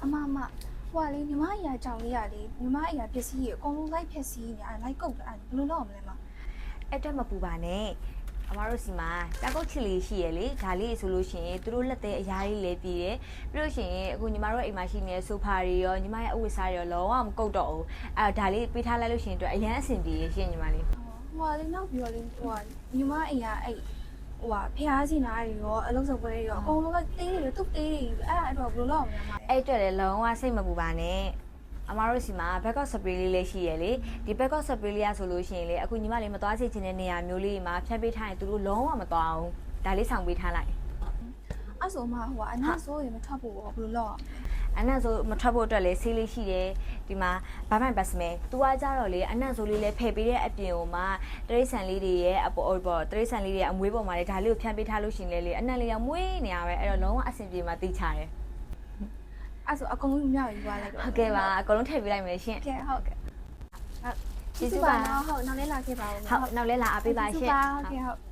အမဟိုကလေညီမအရာကြောင်လေးရလေညီမအရာပစ္စည်းကြီးအကုန်လုံးလိုက်ဖက်စီးနေအဲ့လိုက်ကုတ်တာဘယ်လိုလုပ်အောင်လဲမ အဲ့တက်မပူပါနဲ့အမားတို့စီမှာတာကုတ်ချီလေးရှိရလေဒါလေးဆိုလို့ရှိရင်သူတို့လက်သေးအရားလေးလဲပြီးတယ်ပြီးလို့ရှိရင်အခုညီမတို့အိမ်မှာရှိနေတဲ့ဆိုဖာတွေရောညီမရဲ့အဝတ်စားတွေရောလုံးဝမကုတ်တော့ဘူးအဲ့ဒါလေးပေးထားလိုက်လို့ရှိရင်အတွက်အရန်အဆင်ပြေရရှင်ညီမလေး ဟိုကလေနောက်ပြီးတော့လေဟိုကညီမအရာအဲ့ဟိုကဖျားစီနာတွေရောအလုံးစုံပွဲတွေရောအကုန်လုံးကတေးတွေတုတ်တေးတွေအဲ့တော့ဘယ်လိုလုပ်အောင်လဲမ အဲ့အတွက်လည်းလုံးဝစိတ်မပူပါနဲ့အမားတို့စီမှာ backup spray လေးလည်းရှိရလေဒီ backup spray လေးရဆိုလို့ရှိရင်လေအခုညီမလေးမသွားစေချင်တဲ့နေရာမျိုးလေးမှာဖြတ်ပေးထားရင်သူတို့လုံးဝမသွားအောင်ဒါလေးဆောင်ပေးထားလိုက် အဲ့ဆိုမှဟိုကအနက်ဆိုးရင်မထွက်ဖို့ဘယ်လိုလုပ်အောင် အနက်ဆိုမထွက်ဖို့အတွက်လည်းဆေးလေးရှိတယ်ဒီမှာဘာမှပတ်စမဲသူကကြတော့လေအနက်ဆိုလေးလည်းဖယ်ပေးတဲ့အပြင်ဟိုမှာတရိတ်ဆန်လေးတွေရဲ့အပေါ်တရိတ်ဆန်လေးတွေအမွေးပေါ်မှာလေဒါလေးကိုဖြန့်ပေးထားလို့ရှင်လေအနက်လေးကမွေးနေရပဲအဲ့တော့လုံးဝအဆင်ပြေမှာသိချတယ် အဲ့ဆိုအကုန်လုံးမြောက်ယူသွားလိုက်တော့ ဟုတ်ကဲ့ပါအကုန်လုံးထည့်ပေးလိုက်မယ်ရှင် ကဲဟုတ်ကဲ့ ကျေးဇူးပါ ဟုတ်နောက်လေးလာခဲ့ပါဦး ဟုတ်နောက်လဲလာအားပေးပါရှင် ဟုတ်ကဲ့ဟုတ်